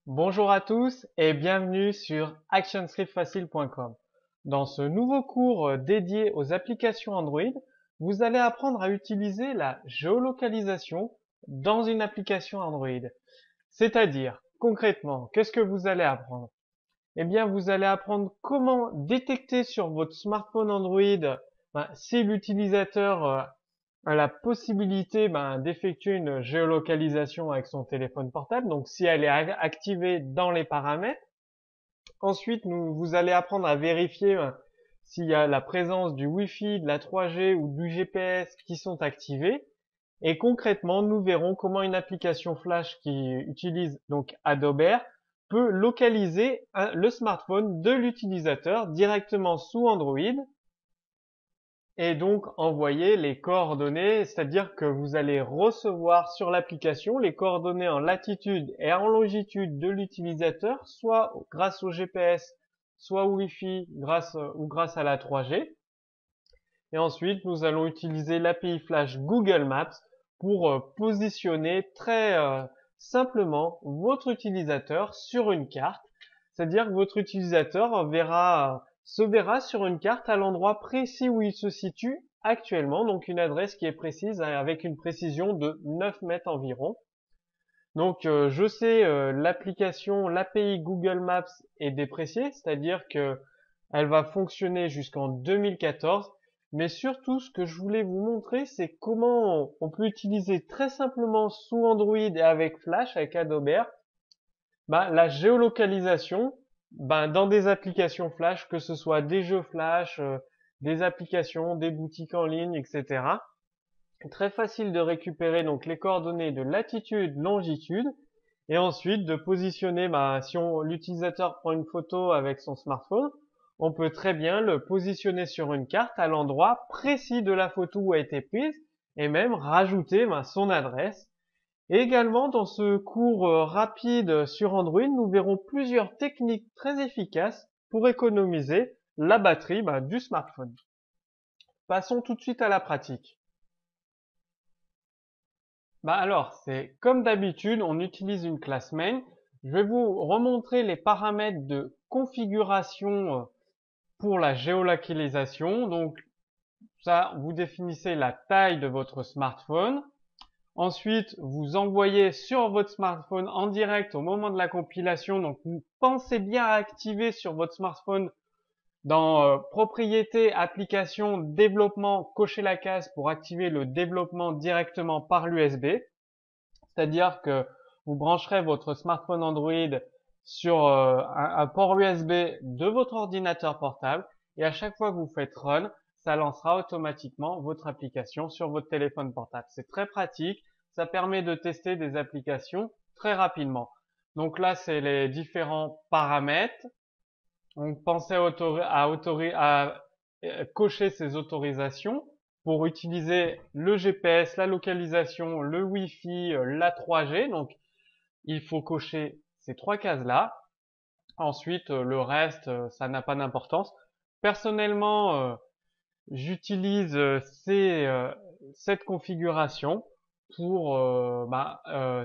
Bonjour à tous et bienvenue sur actionscriptfacile.com. Dans ce nouveau cours dédié aux applications Android, vous allez apprendre à utiliser la géolocalisation dans une application Android. C'est-à-dire, concrètement, qu'est-ce que vous allez apprendre? Eh bien, vous allez apprendre comment détecter sur votre smartphone Android si l'utilisateur a la possibilité d'effectuer une géolocalisation avec son téléphone portable, donc si elle est activée dans les paramètres. Ensuite, vous allez apprendre à vérifier s'il y a la présence du Wi-Fi, de la 3G ou du GPS qui sont activés. Et concrètement, nous verrons comment une application Flash qui utilise donc Adobe Air peut localiser le smartphone de l'utilisateur directement sous Android et donc envoyer les coordonnées, c'est-à-dire que vous allez recevoir sur l'application les coordonnées en latitude et en longitude de l'utilisateur, soit grâce au GPS, soit au Wi-Fi, grâce à la 3G. Et ensuite, nous allons utiliser l'API Flash Google Maps pour positionner très simplement votre utilisateur sur une carte. C'est-à-dire que votre utilisateur se verra sur une carte à l'endroit précis où il se situe actuellement, donc une adresse qui est précise avec une précision de 9 mètres environ. Donc je sais l'API Google Maps est dépréciée, c'est-à-dire que elle va fonctionner jusqu'en 2014. Mais surtout, ce que je voulais vous montrer, c'est comment on peut utiliser très simplement sous Android et avec Flash, avec Adobe Air, la géolocalisation dans des applications Flash, que ce soit des jeux Flash, des applications, des boutiques en ligne, etc. Très facile de récupérer donc les coordonnées de latitude, longitude, et ensuite de positionner, si l'utilisateur prend une photo avec son smartphone, on peut très bien le positionner sur une carte à l'endroit précis de la photo où a été prise, et même rajouter son adresse. Et également, dans ce cours rapide sur Android, nous verrons plusieurs techniques très efficaces pour économiser la batterie du smartphone. Passons tout de suite à la pratique. Alors, c'est comme d'habitude, on utilise une classe main. Je vais vous remontrer les paramètres de configuration pour la géolocalisation. Donc, ça, vous définissez la taille de votre smartphone. Ensuite, vous envoyez sur votre smartphone en direct au moment de la compilation. Donc, vous pensez bien à activer sur votre smartphone dans propriétés, applications, développement, cocher la case pour activer le développement directement par l'USB. C'est-à-dire que vous brancherez votre smartphone Android sur un port USB de votre ordinateur portable et à chaque fois que vous faites Run, ça lancera automatiquement votre application sur votre téléphone portable. C'est très pratique, ça permet de tester des applications très rapidement. Donc là, c'est les différents paramètres. Donc pensez à cocher ces autorisations pour utiliser le GPS, la localisation, le Wi-Fi, la 3G. Donc il faut cocher ces trois cases-là. Ensuite, le reste, ça n'a pas d'importance. Personnellement, j'utilise cette configuration pour,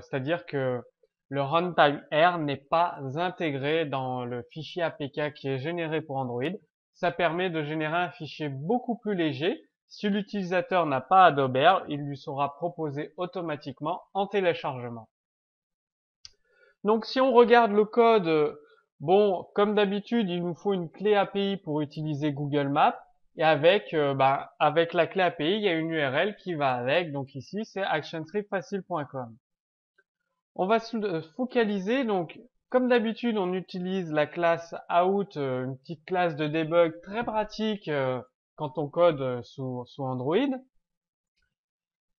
c'est-à-dire que le runtime R n'est pas intégré dans le fichier APK qui est généré pour Android. Ça permet de générer un fichier beaucoup plus léger. Si l'utilisateur n'a pas Adobe Air, il lui sera proposé automatiquement en téléchargement. Donc si on regarde le code, bon, comme d'habitude, il nous faut une clé API pour utiliser Google Maps. Et avec la clé API, il y a une URL qui va avec. Donc ici, c'est actionstripfacile.com. On va se focaliser. Donc, comme d'habitude, on utilise la classe out, une petite classe de debug très pratique quand on code sous Android.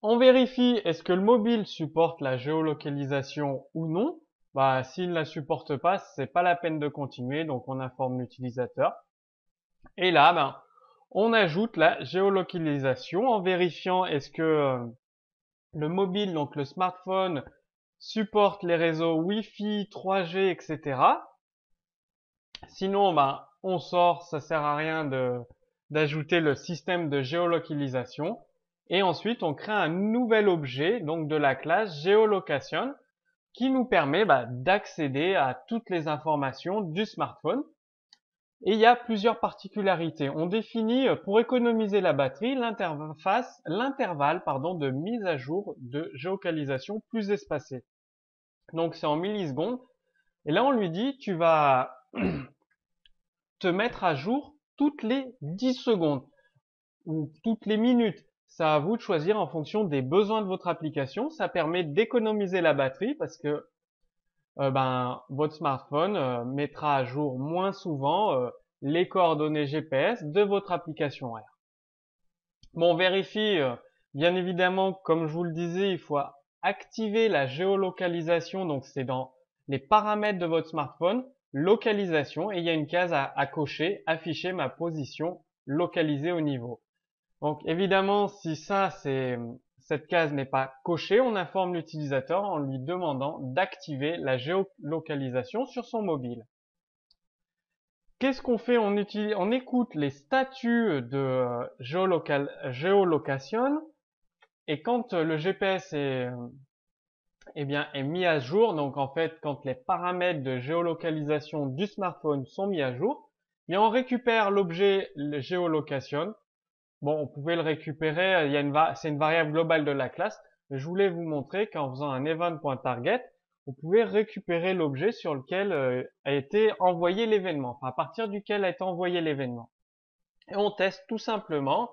On vérifie est-ce que le mobile supporte la géolocalisation ou non. S'il ne la supporte pas, c'est pas la peine de continuer, donc on informe l'utilisateur. Et là, on ajoute la géolocalisation en vérifiant est-ce que le mobile, donc le smartphone, supporte les réseaux Wi-Fi, 3G, etc. Sinon, on sort, ça sert à rien d'ajouter le système de géolocalisation. Et ensuite, on crée un nouvel objet, donc de la classe geolocation, qui nous permet d'accéder à toutes les informations du smartphone. Et il y a plusieurs particularités. On définit, pour économiser la batterie, l'intervalle de mise à jour de géolocalisation plus espacé. Donc c'est en millisecondes. Et là on lui dit, tu vas te mettre à jour toutes les 10 secondes ou toutes les minutes. C'est à vous de choisir en fonction des besoins de votre application. Ça permet d'économiser la batterie parce que votre smartphone mettra à jour moins souvent les coordonnées GPS de votre application R. Bon, on vérifie, bien évidemment, comme je vous le disais, il faut activer la géolocalisation, donc c'est dans les paramètres de votre smartphone, localisation, et il y a une case à cocher, afficher ma position localisée au niveau. Donc évidemment, si cette case n'est pas cochée, on informe l'utilisateur en lui demandant d'activer la géolocalisation sur son mobile. Qu'est-ce qu'on fait? On écoute les statuts de géolocation, et quand le GPS est mis à jour, donc en fait quand les paramètres de géolocalisation du smartphone sont mis à jour, on récupère l'objet géolocation. Bon, on pouvait le récupérer, c'est une variable globale de la classe, mais je voulais vous montrer qu'en faisant un event.target, on pouvait récupérer l'objet sur lequel a été envoyé l'événement, enfin à partir duquel a été envoyé l'événement. Et on teste tout simplement,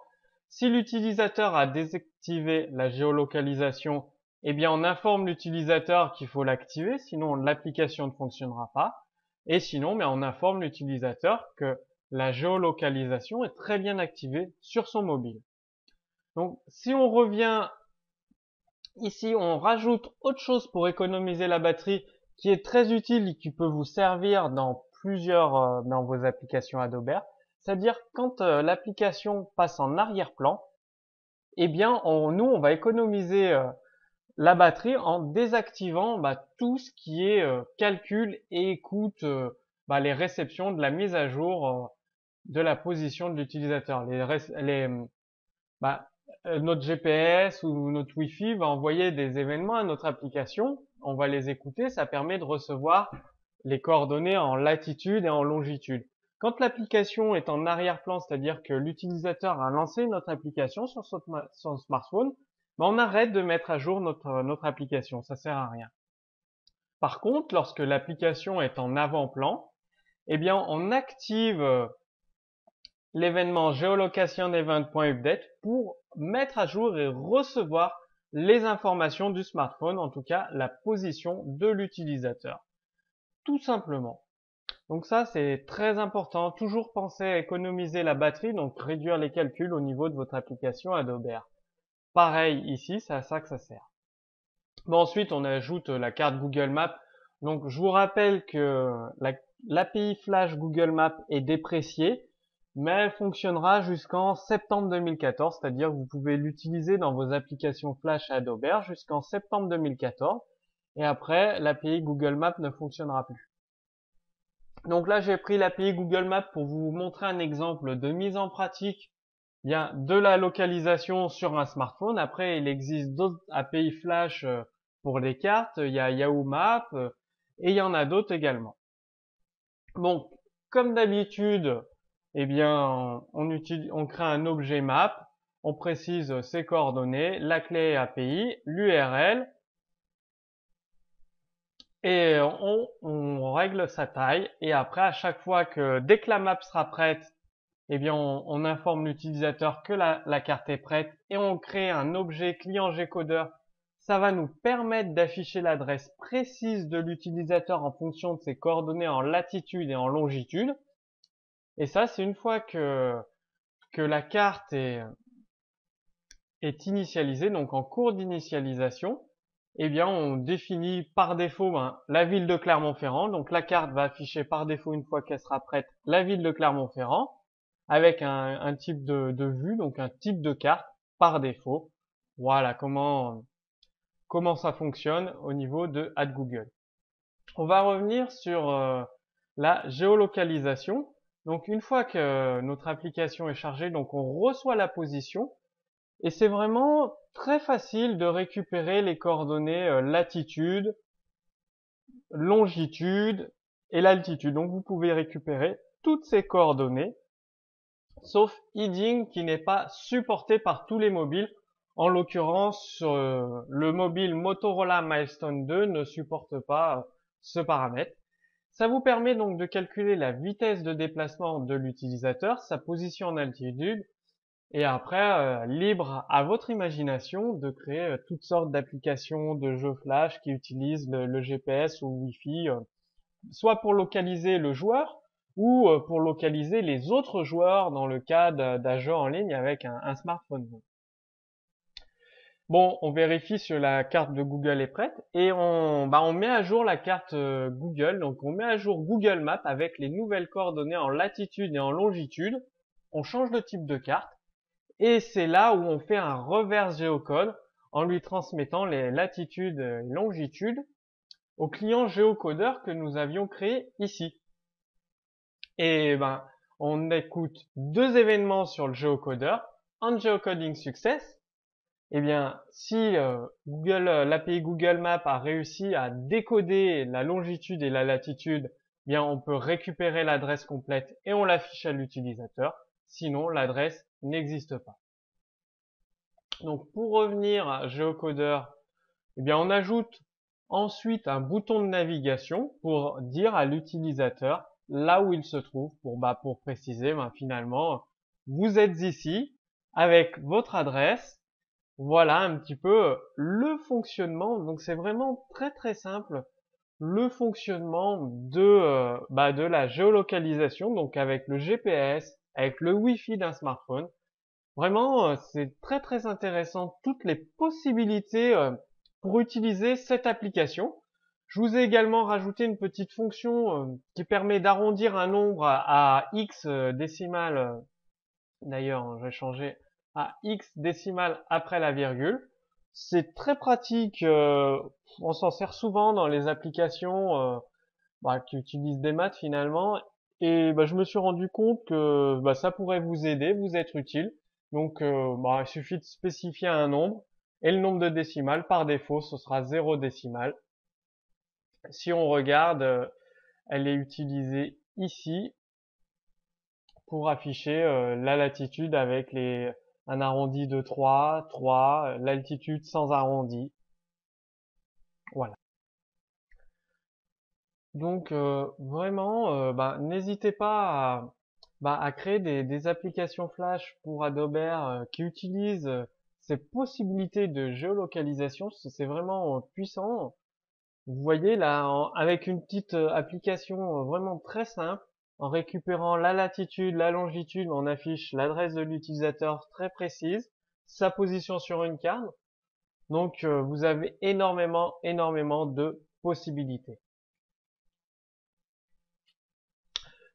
si l'utilisateur a désactivé la géolocalisation, on informe l'utilisateur qu'il faut l'activer, sinon l'application ne fonctionnera pas, et sinon on informe l'utilisateur que la géolocalisation est très bien activée sur son mobile. Donc si on revient ici, on rajoute autre chose pour économiser la batterie qui est très utile et qui peut vous servir dans dans vos applications Adobe Air. C'est-à-dire quand l'application passe en arrière-plan, on va économiser la batterie en désactivant tout ce qui est calcul et écoute les réceptions de la mise à jour de la position de l'utilisateur. Notre GPS ou notre Wi-Fi va envoyer des événements à notre application. On va les écouter. Ça permet de recevoir les coordonnées en latitude et en longitude. Quand l'application est en arrière-plan, c'est-à-dire que l'utilisateur a lancé notre application sur son smartphone, on arrête de mettre à jour notre application. Ça sert à rien. Par contre, lorsque l'application est en avant-plan, on active l'événement geolocation event.update pour mettre à jour et recevoir les informations du smartphone, en tout cas la position de l'utilisateur. Tout simplement. Donc ça, c'est très important. Toujours penser à économiser la batterie, donc réduire les calculs au niveau de votre application Adobe Air. Pareil ici, c'est à ça que ça sert. Bon, ensuite, on ajoute la carte Google Maps. Donc, je vous rappelle que l'API Flash Google Maps est dépréciée, mais elle fonctionnera jusqu'en septembre 2014, c'est-à-dire que vous pouvez l'utiliser dans vos applications Flash et Adobe Air jusqu'en septembre 2014, et après, l'API Google Maps ne fonctionnera plus. Donc là, j'ai pris l'API Google Maps pour vous montrer un exemple de mise en pratique de la localisation sur un smartphone. Après, il existe d'autres API Flash pour les cartes. Il y a Yahoo Maps et il y en a d'autres également. Bon, comme d'habitude, on crée un objet map. On précise ses coordonnées, la clé API, l'URL. Et on règle sa taille. Et après, à chaque fois dès que la map sera prête, on informe l'utilisateur que la carte est prête et on crée un objet client Gcoder. Ça va nous permettre d'afficher l'adresse précise de l'utilisateur en fonction de ses coordonnées en latitude et en longitude. Et ça, c'est une fois que la carte est initialisée, donc en cours d'initialisation, on définit par défaut la ville de Clermont-Ferrand. Donc la carte va afficher par défaut, une fois qu'elle sera prête, la ville de Clermont-Ferrand, avec un type de vue, donc un type de carte par défaut. Voilà comment ça fonctionne au niveau de AdGoogle. On va revenir sur la géolocalisation. Donc une fois que notre application est chargée, donc on reçoit la position. Et c'est vraiment très facile de récupérer les coordonnées latitude, longitude et l'altitude. Donc vous pouvez récupérer toutes ces coordonnées, sauf Heading qui n'est pas supporté par tous les mobiles. En l'occurrence, le mobile Motorola Milestone 2 ne supporte pas ce paramètre. Ça vous permet donc de calculer la vitesse de déplacement de l'utilisateur, sa position en altitude, et après, libre à votre imagination de créer toutes sortes d'applications de jeux flash qui utilisent le GPS ou le Wi-Fi, soit pour localiser le joueur ou pour localiser les autres joueurs dans le cas d'un jeu en ligne avec un smartphone. Bon, on vérifie si la carte de Google est prête et on met à jour la carte Google. Donc on met à jour Google Maps avec les nouvelles coordonnées en latitude et en longitude. On change de type de carte et c'est là où on fait un reverse géocode en lui transmettant les latitudes et longitudes au client géocodeur que nous avions créé ici. Et on écoute deux événements sur le géocodeur. On geocoding success. Eh bien, si l'API Google Maps a réussi à décoder la longitude et la latitude, eh bien on peut récupérer l'adresse complète et on l'affiche à l'utilisateur. Sinon, l'adresse n'existe pas. Donc, pour revenir à géocodeur, eh bien on ajoute ensuite un bouton de navigation pour dire à l'utilisateur là où il se trouve, pour préciser finalement vous êtes ici avec votre adresse. Voilà un petit peu le fonctionnement. Donc c'est vraiment très très simple le fonctionnement de la géolocalisation, donc avec le GPS, avec le Wi-Fi d'un smartphone. Vraiment, c'est très très intéressant toutes les possibilités pour utiliser cette application. Je vous ai également rajouté une petite fonction qui permet d'arrondir un nombre à x décimales. D'ailleurs, je vais changer à x décimales après la virgule. C'est très pratique, on s'en sert souvent dans les applications qui utilisent des maths finalement. Et je me suis rendu compte que ça pourrait vous aider, vous être utile. Donc il suffit de spécifier un nombre et le nombre de décimales. Par défaut, ce sera 0 décimale. Si on regarde, elle est utilisée ici pour afficher la latitude avec un arrondi de 3, l'altitude sans arrondi. Voilà. Donc vraiment, n'hésitez pas à créer des applications Flash pour Adobe qui utilisent ces possibilités de géolocalisation. C'est vraiment puissant. Vous voyez là, avec une petite application vraiment très simple, en récupérant la latitude, la longitude, on affiche l'adresse de l'utilisateur très précise, sa position sur une carte. Donc vous avez énormément de possibilités.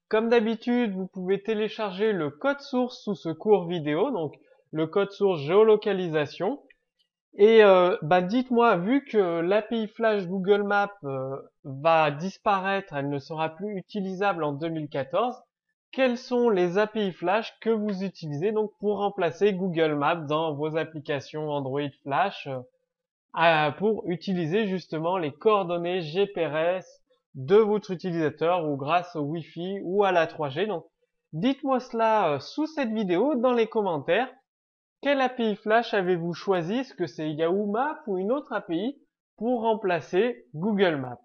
Comme d'habitude, vous pouvez télécharger le code source sous ce cours vidéo, donc le code source géolocalisation. Et dites-moi, vu que l'API Flash Google Maps va disparaître, elle ne sera plus utilisable en 2014, quelles sont les API Flash que vous utilisez donc pour remplacer Google Maps dans vos applications Android Flash pour utiliser justement les coordonnées GPRS de votre utilisateur ou grâce au Wi-Fi ou à la 3G. Donc, dites-moi cela sous cette vidéo dans les commentaires. Quelle API Flash avez-vous choisi? Est-ce que c'est Yahoo Maps ou une autre API pour remplacer Google Maps?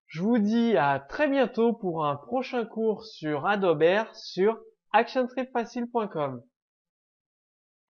Je vous dis à très bientôt pour un prochain cours sur Adobe sur actiontripfacile.com.